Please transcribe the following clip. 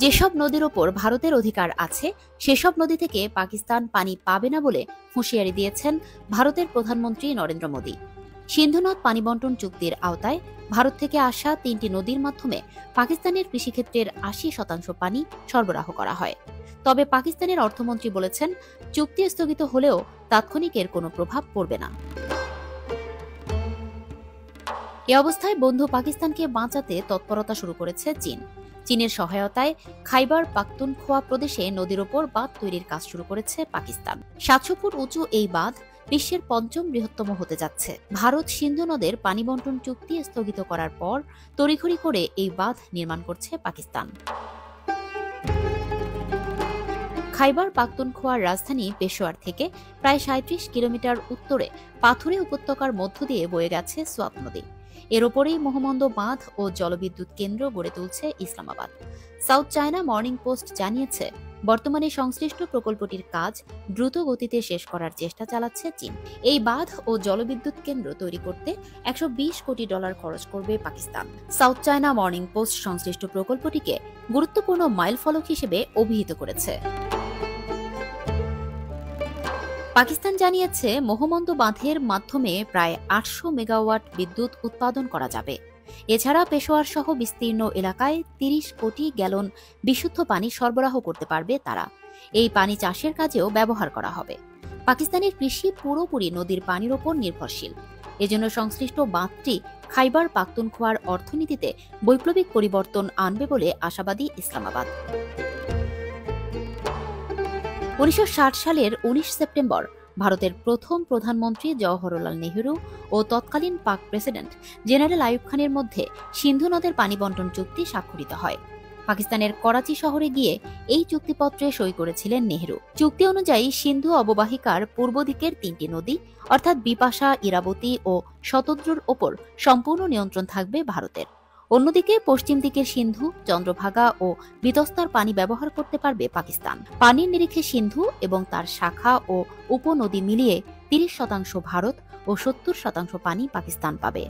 যেসব নদীর ওপর ভারতের অধিকার আছে সেসব নদী থেকে পাকিস্তান পানি পাবে না বলে হুঁশিয়ারি দিয়েছেন ভারতের প্রধানমন্ত্রী নরেন্দ্র মোদী। সিন্ধু নদ পানি বন্টন চুক্তির আওতায় ভারত থেকে আসা ৩টি নদীর মাধ্যমে পাকিস্তানের কৃষিক্ষেত্রের ৮০% পানি সরবরাহ করা হয়। তবে পাকিস্তানের অর্থমন্ত্রী বলেছেন, চুক্তি স্থগিত হলেও তাৎক্ষণিক এর কোনো প্রভাব পড়বে না। এ অবস্থায় বন্ধু পাকিস্তানকে বাঁচাতে তৎপরতা শুরু করেছে চীন। চীনের সহায়তায় খাইবার পাখতুনখোয়া প্রদেশে নদীর ওপর বাঁধ তৈরির কাজ শুরু করেছে পাকিস্তান। ৭০০ ফুট উঁচু এই বাঁধ বিশ্বের ৫ম বৃহত্তম হতে যাচ্ছে। ভারত সিন্ধু নদের পানি বন্টন চুক্তি স্থগিত করার পর তড়িঘড়ি করে এই বাঁধ নির্মাণ করছে পাকিস্তান। খাইবার পাখতুনখোয়ার রাজধানী পেশোয়ার থেকে প্রায় ৩৭ কিলোমিটার উত্তরে পাথুরে উপত্যকার মধ্য দিয়ে বয়ে গেছে সোয়াত নদী। এর ওপরেই মহামন্দ বাঁধ ও জলবিদ্যুৎ কেন্দ্র গড়ে তুলছে Islamabad. South China morning post জানিয়েছে, বর্তমানে সংশ্লিষ্ট প্রকল্পটির কাজ দ্রুত গতিতে শেষ করার চেষ্টা চালাচ্ছে চীন। এই বাঁধ ও জলবিদ্যুৎ কেন্দ্র তৈরি করতে $১২০ কোটি খরচ করবে Pakistan. South China morning post সংশ্লিষ্ট প্রকল্পটিকে গুরুত্বপূর্ণ মাইলফলক হিসেবে অভিহিত করেছে। পাকিস্তান জানিয়েছে, মহামন্দ বাঁধের মাধ্যমে প্রায় ৮০০ মেগাওয়াট বিদ্যুৎ উৎপাদন করা যাবে। এছাড়া পেশোয়ার সহ বিস্তীর্ণ এলাকায় ৩০ কোটি গ্যালন বিশুদ্ধ পানি সরবরাহ করতে পারবে তারা। এই পানি চাষের কাজেও ব্যবহার করা হবে। পাকিস্তানের কৃষি পুরোপুরি নদীর পানির ওপর নির্ভরশীল। এজন্য সংশ্লিষ্ট বাঁধটি খাইবার পাখতুনখোয়ার অর্থনীতিতে বৈপ্লবিক পরিবর্তন আনবে বলে আশাবাদী ইসলামাবাদ। ১৯৬০ সালের ১৯ সেপ্টেম্বর ভারতের প্রথম প্রধানমন্ত্রী জওহরলাল নেহরু ও তৎকালীন পাক প্রেসিডেন্ট জেনারেল আইয়ুব খানের মধ্যে সিন্ধু নদের পানি বন্টন চুক্তি স্বাক্ষরিত হয়। পাকিস্তানের করাচি শহরে গিয়ে এই চুক্তিপত্রে সই করেছিলেন নেহরু। চুক্তি অনুযায়ী সিন্ধু অববাহিকার পূর্ব দিকের ৩টি নদী অর্থাৎ বিপাশা, ইরাবতী ও শতদ্রুর ওপর সম্পূর্ণ নিয়ন্ত্রণ থাকবে ভারতের। অন্যদিকে পশ্চিম দিকের সিন্ধু, চন্দ্রভাগা ও বিতস্তার পানি ব্যবহার করতে পারবে পাকিস্তান। পানির নিরিখে সিন্ধু এবং তার শাখা ও উপনদী মিলিয়ে ৩০% ভারত ও ৭০% পানি পাকিস্তান পাবে।